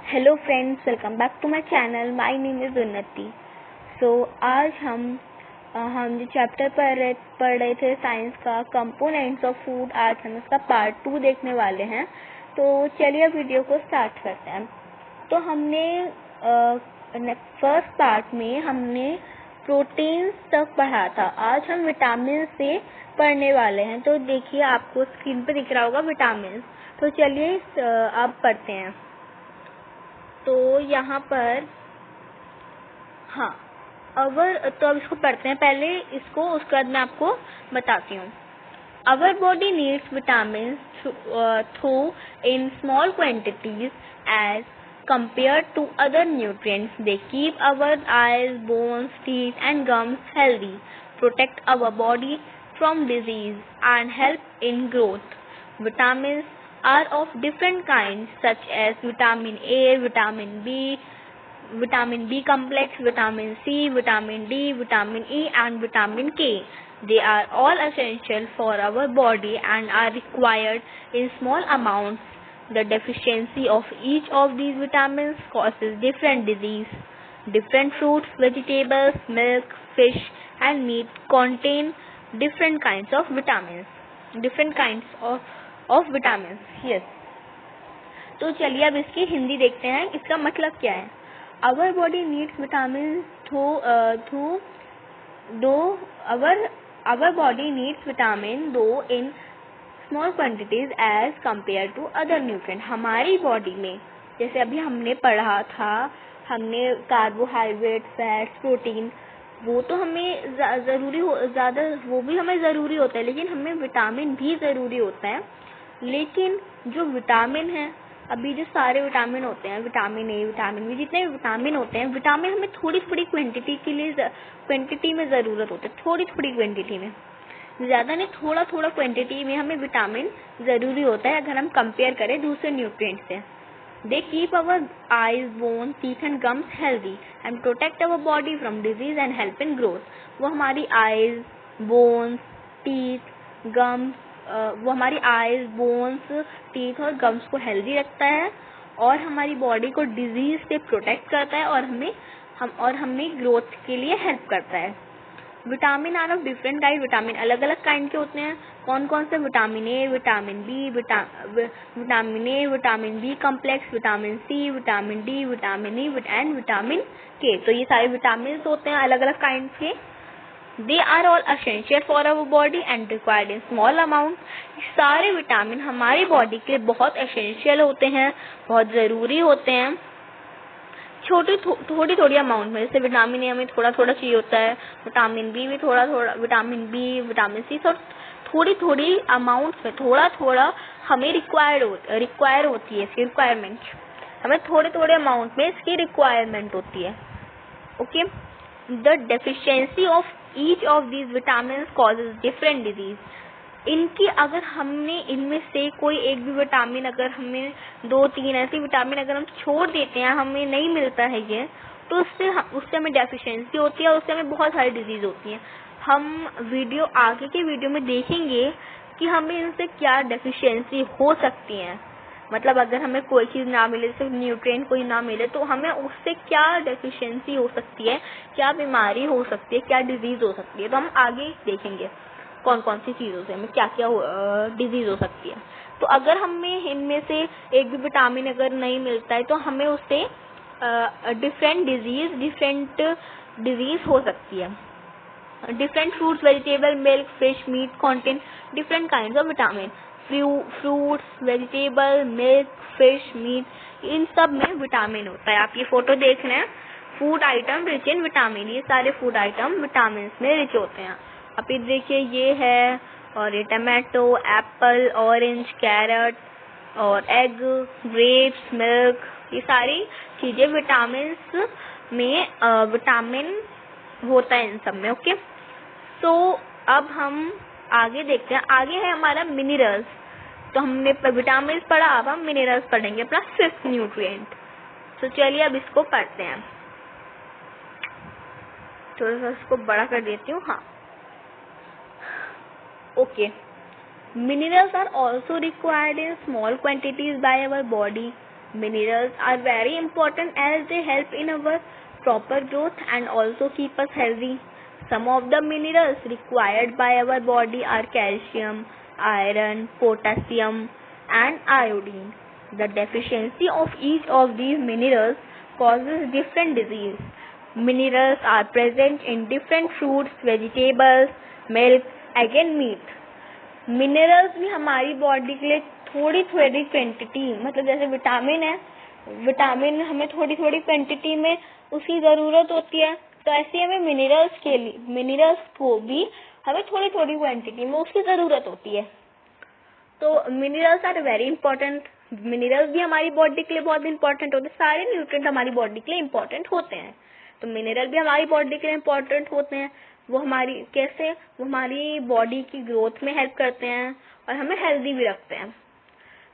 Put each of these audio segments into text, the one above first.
Hello friends, welcome back to my channel. My name is Unnati. So आज हम जो chapter पढ़ रहे थे साइंस का, कंपोनेंट्स ऑफ फूड, आज हम इसका पार्ट 2 देखने वाले हैं। तो चलिए वीडियो को स्टार्ट करते हैं। तो हमने फर्स्ट पार्ट में हमने प्रोटीन्स तक पढ़ा था। आज हम विटामिन से पढ़ने वाले हैं। तो देखिए, आपको स्क्रीन पे दिख रहा होगा विटामिन। तो चलिए अब पढ़ते हैं। तो यहाँ पर तो अब इसको पढ़ते हैं पहले इसको, उसके बाद मैं आपको बताती हूँ। Our body needs vitamins through in small quantities as compared to other nutrients. They keep our eyes, bones, teeth and gums healthy, protect our body from disease and help in growth. Vitamins are of different kinds such as vitamin A, vitamin B complex, vitamin C, vitamin D, vitamin E and vitamin K. They are all essential for our body and are required in small amounts. The deficiency of each of these vitamins causes different disease. Different fruits, vegetables, milk, fish and meat contain different kinds of vitamins. Yes. तो चलिए अब इसकी हिंदी देखते हैं, इसका मतलब क्या है। Our body needs vitamins our body needs vitamin though in small quantities as compared to other nutrients. हमारी बॉडी में, जैसे अभी हमने पढ़ा था, हमने कार्बोहाइड्रेट, फैट्स, प्रोटीन, वो तो हमें वो भी हमें ज़रूरी होता है, लेकिन हमें विटामिन भी ज़रूरी होता है। लेकिन जो विटामिन है, अभी जो सारे विटामिन होते हैं, विटामिन ए, विटामिन बी, जितने विटामिन होते हैं, विटामिन हमें थोड़ी थोड़ी क्वांटिटी में ज़रूरत होती है। थोड़ी थोड़ी क्वांटिटी में, ज़्यादा नहीं, थोड़ा थोड़ा क्वांटिटी में हमें विटामिन ज़रूरी होता है अगर हम कंपेयर करें दूसरे न्यूट्रिएंट्स से। They keep our eyes, bone, teeth and gums healthy and protect our body from disease and help in growth. वो हमारी आईज, बोन्स, टीथ, गम्स वो हमारी आईज, बोन्स, टीथ और गम्स को हेल्दी रखता है और हमारी बॉडी को डिजीज से प्रोटेक्ट करता है और हमें ग्रोथ के लिए हेल्प करता है। Vitamin are of different kind. Vitamin अलग अलग काइंड के होते हैं। कौन कौन से? Vitamin A, vitamin B complex, vitamin C, vitamin D, vitamin E and vitamin K. तो ये सारे विटामिन होते हैं अलग अलग काइंड के। They are all essential for our body and required in small amount. सारे विटामिन हमारी बॉडी के लिए बहुत एसेंशियल होते हैं, बहुत ज़रूरी होते हैं, थोड़ी अमाउंट में। जैसे विटामिन ए हमें थोड़ा चाहिए होता है, विटामिन बी भी थोड़ा, विटामिन सी थोड़ी अमाउंट में, थोड़ा हमें रिक्वायर होती है इसकी रिक्वायरमेंट। हमें थोड़े अमाउंट में इसकी रिक्वायरमेंट होती है। Okay. The deficiency of each of these vitamins causes different disease. इनकी अगर हमने इनमें से कोई एक भी विटामिन, अगर हमें 2-3 ऐसी विटामिन अगर हम छोड़ देते हैं, हमें नहीं मिलता है ये, तो उससे हमें डेफिशिएंसी होती है और उससे हमें बहुत सारी डिजीज होती हैं। हम आगे के वीडियो में देखेंगे कि हमें इनसे क्या डेफिशिएंसी हो सकती है। मतलब अगर हमें कोई चीज़ ना मिले, जैसे न्यूट्रिएंट कोई ना मिले, तो हमें उससे क्या डेफिशिएंसी हो सकती है, क्या बीमारी हो सकती है, क्या डिजीज़ हो सकती है। तो हम आगे देखेंगे कौन कौन सी चीज़ों से हमें क्या डिजीज़ हो सकती है। तो अगर हमें इनमें से एक भी विटामिन अगर नहीं मिलता है, तो हमें उससे डिफरेंट डिजीज़ हो सकती है। Different fruits, vegetable, milk, fish, meat contain different kind of vitamin. Fruits, vegetable, milk, fish, meat, इन सब में विटामिन होता है। आप ये फोटो देख रहे हैं, food item rich in vitamin. ये सारे फूड आइटम विटामिन में रिच होते हैं। आप ये देखिए, ये है, और ये टमाटो, एप्पल, ऑरेंज, कैरेट और एग, ग्रेप्स, मिल्क, ये सारी चीज़ें विटामिन होता है इन सब में। ओके। तो अब हम आगे देखते हैं। आगे है हमारा मिनरल्स। तो हमने विटामिन पढ़ा, अब हम मिनरल्स पढ़ेंगे, अपना 5th न्यूट्रिएंट। तो चलिए अब इसको पढ़ते हैं। थोड़ा सा इसको बड़ा कर देती हूँ। Minerals are also required in small quantities by our body Minerals are very important as they help in our proper growth and also keep us healthy. Some of the minerals required by our body are calcium, iron, potassium, and iodine. The deficiency of each of these minerals causes different disease. Minerals are present in different fruits, vegetables, milk, egg and meat. Minerals भी हमारी body के लिए थोड़ी थोड़ी quantity, मतलब जैसे vitamin है, vitamin हमें थोड़ी थोड़ी क्वांटिटी में उसकी ज़रूरत होती है, तो ऐसे हमें मिनरल्स को भी हमें थोड़ी थोड़ी क्वांटिटी में उसकी ज़रूरत होती है. तो minerals are very important. Minerals भी हमारी बॉडी के लिए बहुत इंपॉर्टेंट होते हैं. सारे न्यूट्रिएंट हमारी बॉडी के लिए इंपॉर्टेंट होते हैं, तो मिनरल भी हमारी बॉडी के लिए इंपॉर्टेंट होते हैं. वो हमारी बॉडी की ग्रोथ में हेल्प करते हैं और हमें हेल्दी भी रखते हैं.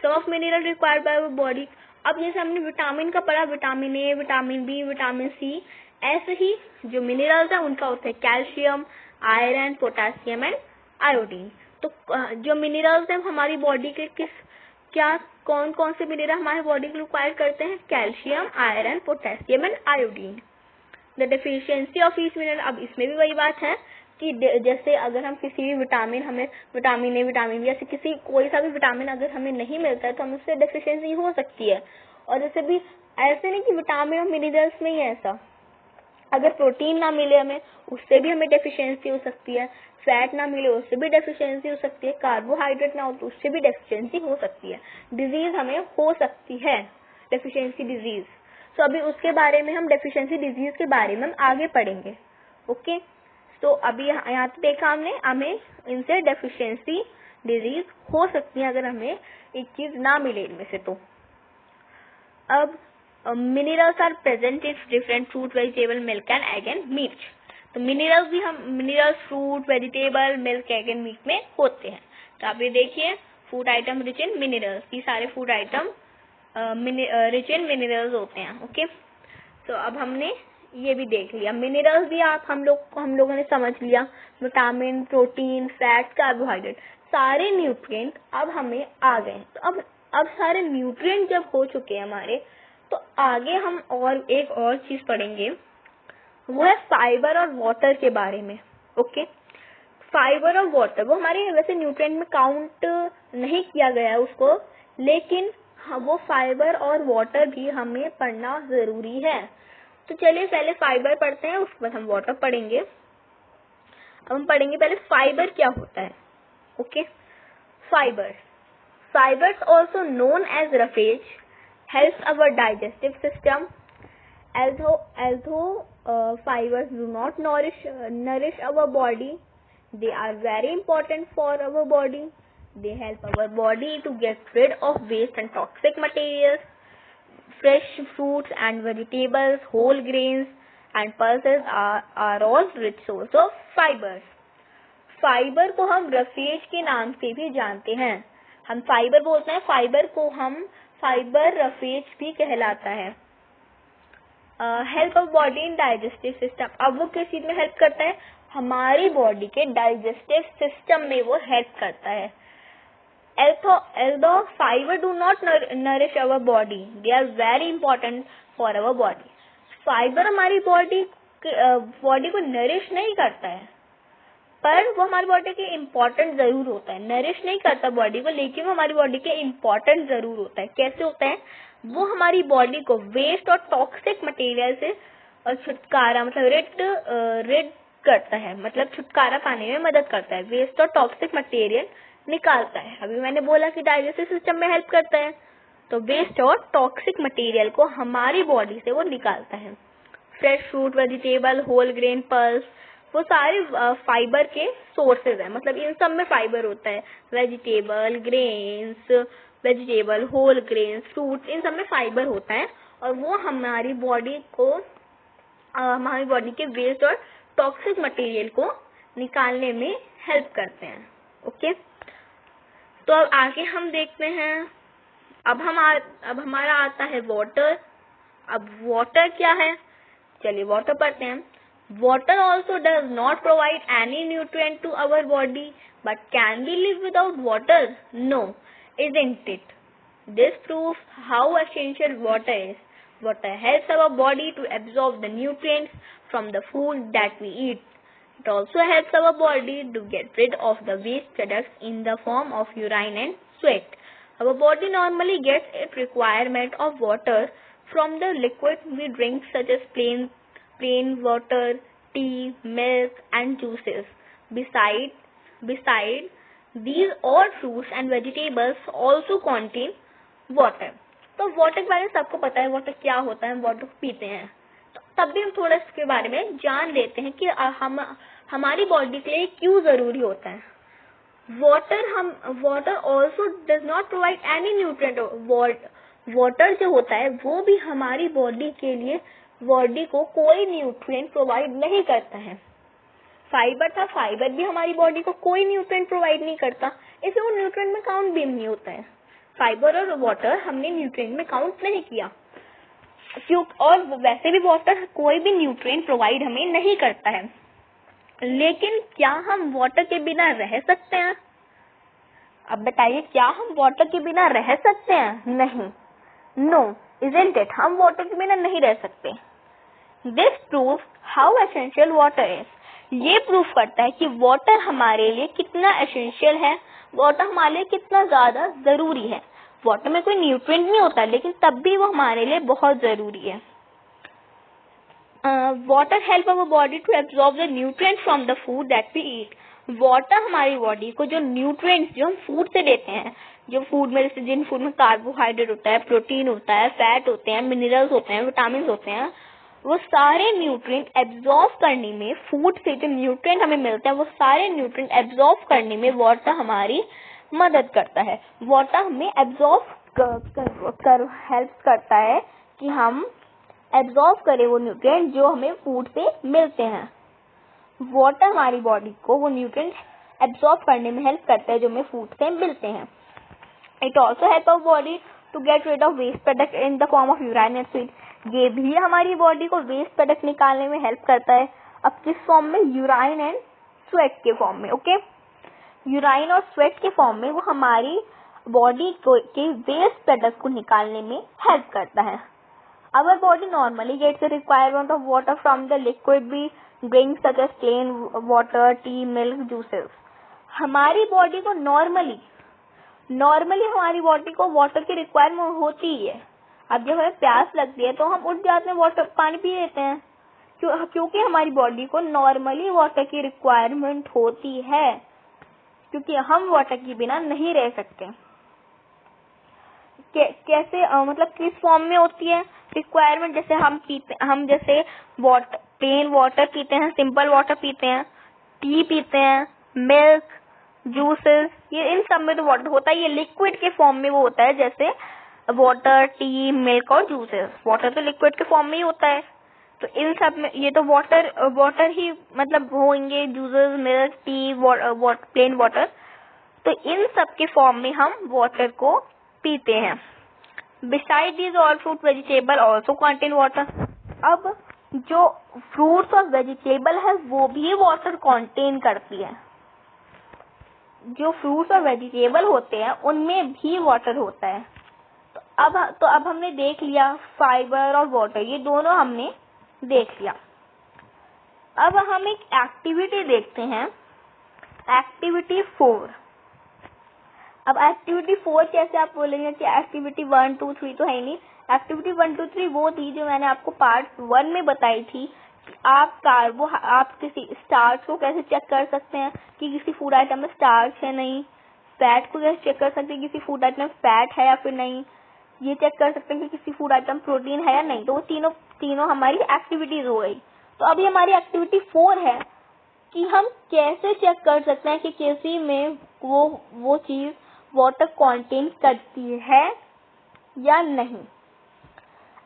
Some of mineral required by our body. अब जैसे हमने विटामिन का पढ़ा, vitamin A, vitamin B, vitamin C, ऐसे ही जो मिनरल्स है उनका होता है calcium, iron, potassium and iodine. तो जो मिनरल्स हैं हमारी बॉडी के कौन कौन से मिनरल हमारी बॉडी को रिक्वायर करते हैं? Calcium, iron, potassium and iodine. The deficiency of each mineral. अब इसमें भी वही बात है कि जैसे अगर हम किसी भी विटामिन, हमें विटामिन ए, विटामिन बी, जैसे कोई सा भी विटामिन अगर हमें नहीं मिलता है तो हमें उससे डेफिशिएंसी हो सकती है. और जैसे भी ऐसे नहीं कि विटामिन और मिनरल्स में ही ऐसा, अगर प्रोटीन ना मिले हमें उससे भी हमें डेफिशिएंसी हो सकती है, फैट ना मिले उससे भी डेफिशिएंसी हो सकती है, कार्बोहाइड्रेट ना हो तो उससे भी डेफिशिएंसी हो सकती है. डिजीज हमें हो सकती है, डेफिशिएंसी डिजीज. तो अभी उसके बारे में हम डेफिशिएंसी डिजीज के बारे में हम आगे पढ़ेंगे. ओके, तो अभी यहाँ तो देखा हमने, हमें इनसे डेफिशिएंसी डिजीज हो सकती है अगर हमें एक चीज ना मिले इनमें से. तो अब minerals are present in different fruit, vegetable, milk and egg and meat. तो minerals fruit, vegetable, milk, egg and meat में होते हैं. तो आप ये देखिए, food item rich in minerals, ये सारे food item rich in minerals होते हैं. ओके, तो अब हमने ये भी देख लिया. मिनरल्स भी हम लोगों ने समझ लिया. विटामिन, प्रोटीन, फैट, कार्बोहाइड्रेट, सारे न्यूट्रिएंट अब हमें आ गए. तो अब सारे न्यूट्रिएंट जब हो चुके हैं हमारे, तो आगे हम एक और चीज पढ़ेंगे, वो है फाइबर और वाटर के बारे में. ओके, फाइबर और वाटर वो हमारे वैसे न्यूट्रिएंट में काउंट नहीं किया गया है उसको, लेकिन वो फाइबर और वाटर भी हमें पढ़ना जरूरी है. तो चलिए पहले फाइबर पढ़ते हैं, उसके बाद हम वाटर पढ़ेंगे. अब हम पढ़ेंगे पहले फाइबर क्या होता है. Okay, fibres also known as roughage helps our digestive system. Although fibers do not nourish our body, they are very important for our body. They help our body to get rid of waste and toxic materials. Fresh fruits and vegetables, whole grains and pulses are all rich source of fibers. Fibre को हम roughage के नाम से भी जानते हैं. हम fibre बोलते हैं, फाइबर को हम फाइबर रफेज भी कहलाता है. Help of body in digestive system. अब वो किस चीज में हेल्प करता है? हमारी बॉडी के डाइजेस्टिव सिस्टम में वो हेल्प करता है. Although fiber do not nourish our body, they are very important for our body. Fibre हमारी बॉडी को नरिश नहीं करता है, पर वो हमारी बॉडी के इम्पोर्टेंट जरूर होता है. नरिश नहीं करता बॉडी को, लेकिन वो हमारी बॉडी के इम्पोर्टेंट जरूर होता है. कैसे होता है? वो हमारी बॉडी को वेस्ट और टॉक्सिक मटेरियल से छुटकारा, मतलब रिड करता है, मतलब छुटकारा पाने में मदद करता है. वेस्ट और टॉक्सिक मटेरियल निकालता है. अभी मैंने बोला कि डाइजेस्टिव सिस्टम में हेल्प करता है, तो वेस्ट और टॉक्सिक मटेरियल को हमारी बॉडी से वो निकालता है. Fresh fruit, vegetable, whole grain, pulse, वो सारे फाइबर के सोर्सेज हैं. मतलब इन सब में फाइबर होता है. वेजिटेबल, होल ग्रेन्स, फ्रूट्स, इन सब में फाइबर होता है और वो हमारी बॉडी के वेस्ट और टॉक्सिक मटेरियल को निकालने में हेल्प करते हैं. ओके, तो अब आगे हम देखते हैं. अब हमारा आता है वाटर. अब वाटर क्या है? चलिए वाटर पढ़ते हैं. Water also does not provide any nutrient to our body, but can we live without water? No, isn't it? This proves how essential water is. Water helps our body to absorb the nutrients from the food that we eat. It also helps our body to get rid of the waste products in the form of urine and sweat. Our body normally gets its requirement of water from the liquid we drink, such as plain water, tea, milk, and juices. Besides, these all fruits and vegetables also contain water. तो water के बारे में सबको पता है water क्या होता है, हम वाटर को पीते हैं. तो तब भी हम थोड़ा इसके बारे में जान लेते हैं कि हमारी बॉडी के लिए क्यों जरूरी होता है. Water also does not provide any nutrient. Water जो होता है वो भी हमारी बॉडी के लिए बॉडी को कोई न्यूट्रिएंट प्रोवाइड नहीं करता है. फाइबर भी हमारी बॉडी को कोई न्यूट्रिएंट प्रोवाइड नहीं करता, इसलिए वो न्यूट्रिएंट में काउंट भी नहीं होता है. फाइबर और वाटर हमने न्यूट्रिएंट में काउंट नहीं किया, और वैसे भी वाटर कोई भी न्यूट्रिएंट प्रोवाइड हमें नहीं करता है. लेकिन क्या हम वाटर के बिना रह सकते हैं? अब बताइए, क्या हम वाटर के बिना रह सकते हैं? नहीं. No, isn't it? हम वाटर के बिना नहीं रह सकते. This proves how essential water is. ये प्रूफ करता है कि वाटर हमारे लिए कितना एसेंशियल है, वाटर हमारे लिए कितना ज्यादा जरूरी है. वाटर में कोई न्यूट्रिएंट नहीं होता, लेकिन तब भी वो हमारे लिए बहुत जरूरी है. Water help our body to absorb the nutrient from the food that we eat. Water हमारी बॉडी को जो न्यूट्रिएंट्स जो हम फूड से लेते हैं, जो फूड में जैसे जिन फूड में कार्बोहाइड्रेट होता है, प्रोटीन होता है, फैट होते हैं, मिनरल्स होते हैं, विटामिन होते हैं, वो सारे न्यूट्रिएंट एब्जॉर्ब करने में, फूड से जो न्यूट्रिएंट हमें मिलते हैं वो सारे न्यूट्रिएंट एब्जॉर्ब करने में वाटर हमारी मदद करता है. वाटर हमें एब्जॉर्ब कर हेल्प करता है कि हम एब्जॉर्ब करें वो न्यूट्रिएंट जो हमें फूड से मिलते हैं. वाटर हमारी बॉडी को वो न्यूट्रिएंट एब्जॉर्ब करने में हेल्प करता है जो हमें फूड से मिलते हैं. It also help our body to get rid of waste product in the form of urine and sweat. ये भी हमारी बॉडी को वेस्ट प्रोडक्ट निकालने में हेल्प करता है. अब किस फॉर्म में? यूरिन एंड स्वेट के फॉर्म में. ओके, यूरिन और स्वेट के फॉर्म में वो हमारी बॉडी के वेस्ट प्रोडक्ट को निकालने में हेल्प करता है. Our body normally gets the requirement of water from the liquid we drink, such as plain water, tea, milk, juices. हमारी बॉडी को नॉर्मली हमारी बॉडी को वाटर की रिक्वायरमेंट होती ही है. अब जब हमें प्यास लगती है तो हम उठ जाते हैं, वाटर पानी पी लेते हैं, क्योंकि हमारी बॉडी को नॉर्मली वाटर की रिक्वायरमेंट होती है, क्योंकि हम वाटर के बिना नहीं रह सकते. कैसे मतलब किस फॉर्म में होती है रिक्वायरमेंट? जैसे हम जैसे प्लेन वाटर पीते हैं, सिंपल वाटर पीते हैं, टी पीते हैं, मिल्क, जूसेस, ये इन सब में तो वाटर होता है. ये लिक्विड के फॉर्म में वो होता है, जैसे वाटर, टी, मिल्क और जूसेस. वाटर तो लिक्विड के फॉर्म में ही होता है. तो इन सब में ये तो वाटर ही मतलब होंगे, juices, milk, T, plain water. तो इन सब के फॉर्म में हम वाटर को पीते हैं. Besides these, all fruit vegetable also contain water. अब जो फ्रूट्स और वेजिटेबल है वो भी वाटर कंटेन करती है. जो फ्रूट्स और वेजिटेबल होते हैं उनमें भी वाटर होता है. तो अब हमने देख लिया फाइबर और वाटर, ये दोनों हमने देख लिया. अब हम एक एक्टिविटी देखते हैं, एक्टिविटी 4. अब एक्टिविटी 4 कैसे? आप बोलेंगे कि एक्टिविटी 1, 2, 3 तो है नहीं. एक्टिविटी 1, 2, 3 वो थी जो मैंने आपको पार्ट 1 में बताई थी कि आप किसी स्टार्च को कैसे चेक कर सकते हैं कि किसी फूड आइटम में स्टार्च है नहीं. फैट को कैसे चेक कर सकते हैं कि किसी फूड आइटम में फैट है या फिर नहीं. ये चेक कर सकते हैं कि किसी फूड आइटम प्रोटीन है या नहीं. तो वो तीनों हमारी एक्टिविटीज हो गई. तो अभी हमारी एक्टिविटी 4 है कि हम कैसे चेक कर सकते हैं कि किसी में वो चीज वाटर कंटेन करती है या नहीं.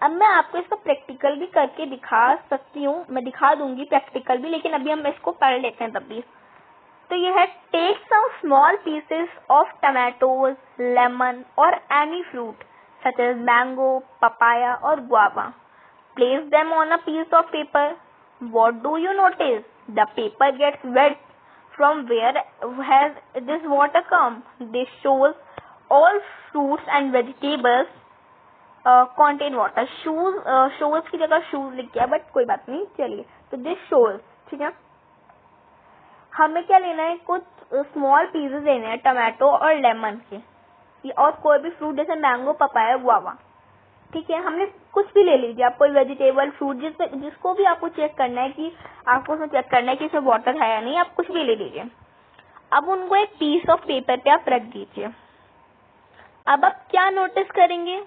अब मैं आपको इसका प्रैक्टिकल भी करके दिखा सकती हूँ, मैं दिखा दूंगी प्रैक्टिकल भी, लेकिन अभी हम इसको पढ़ लेते हैं तब भी. तो ये है, take some small pieces of tomatoes, lemon और any fruit such as mango, papaya और guava. Place them on a piece of paper. What do you notice? The paper gets wet. From where has this water come? This shows all fruits and vegetables contain water. Shows की जगह shoes लिख किया, but कोई बात नहीं, चलिए। तो this shows, ठीक है। हमें क्या लेना है, कुछ स्मॉल पीसेस लेने हैं टमाटो और लेमन के, और कोई भी फ्रूट जैसे मैंगो, पपाया, गुआवा, ठीक है। हमने कुछ भी ले लीजिए, आप कोई वेजिटेबल, फ्रूट, जिसको भी आपको चेक करना है कि आपको उसमें चेक करना है कि इसमें वाटर है या नहीं, आप कुछ भी ले लीजिए। अब उनको एक पीस ऑफ पेपर पे आप रख दीजिए। अब आप क्या नोटिस करेंगे,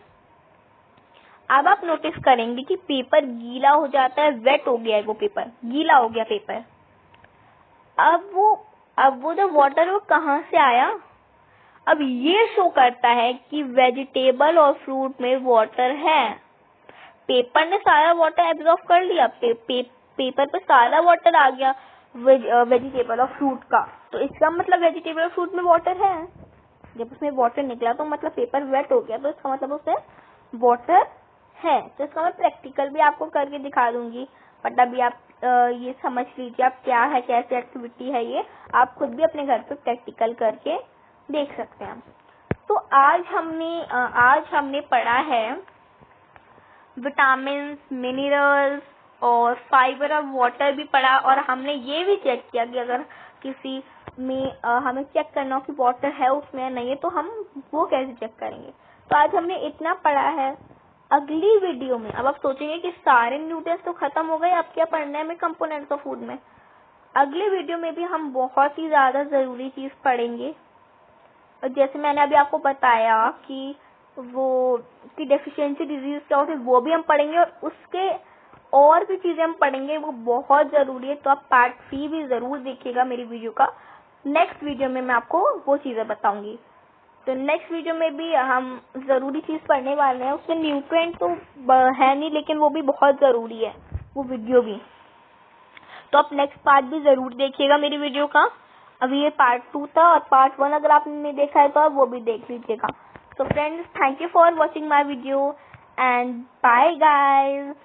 अब आप नोटिस करेंगे कि पेपर गीला हो जाता है, वेट हो गया है, वो पेपर गीला हो गया पेपर। अब वो जो वाटर वो कहाँ से आया, अब ये शो करता है कि वेजिटेबल और फ्रूट में वाटर है। पेपर ने सारा वाटर एब्जॉर्ब कर लिया, पेपर पे सारा वाटर आ गया वेजिटेबल और फ्रूट का, तो इसका मतलब वेजिटेबल और फ्रूट में वाटर है। जब उसमें वाटर निकला तो मतलब पेपर वेट हो गया, तो इसका मतलब उसमें वाटर है। तो इसका मैं प्रैक्टिकल भी आपको करके दिखा दूंगी, बट अभी आप ये समझ लीजिए आप क्या है, कैसी एक्टिविटी है ये, आप खुद भी अपने घर पे प्रैक्टिकल करके देख सकते हैं। तो आज हमने पढ़ा है विटामिन, मिनरल्स और फाइबर ऑफ वाटर भी पढ़ा, और हमने ये भी चेक किया कि अगर किसी में हमें चेक करना हो कि वाटर है उसमें या नहीं है, तो हम वो कैसे चेक करेंगे। तो आज हमने इतना पढ़ा है। अगली वीडियो में अब आप सोचेंगे कि सारे न्यूट्रिएंट्स तो खत्म हो गए, अब क्या पढ़ना है हमें कंपोनेंट्स ऑफ फूड में। अगली वीडियो में भी हम बहुत ही ज्यादा जरूरी चीज पढ़ेंगे, जैसे मैंने अभी आपको बताया कि वो की डेफिशिएंसी डिजीज क्या होती है, वो भी हम पढ़ेंगे, और उसके और भी चीजें हम पढ़ेंगे, वो बहुत जरूरी है। तो आप पार्ट 3 भी जरूर देखिएगा मेरी वीडियो का। नेक्स्ट वीडियो में मैं आपको वो चीजें बताऊंगी। तो नेक्स्ट वीडियो में भी हम जरूरी चीज पढ़ने वाले हैं, उसमें न्यूट्रिएंट तो है नहीं, लेकिन वो भी बहुत जरूरी है, वो वीडियो भी। तो आप नेक्स्ट पार्ट भी जरूर देखिएगा मेरी वीडियो का। अभी ये पार्ट 2 था, और पार्ट 1 अगर आपने नहीं देखा है तो आप वो भी देख लीजिएगा। So friends, thank you for watching my video and bye guys.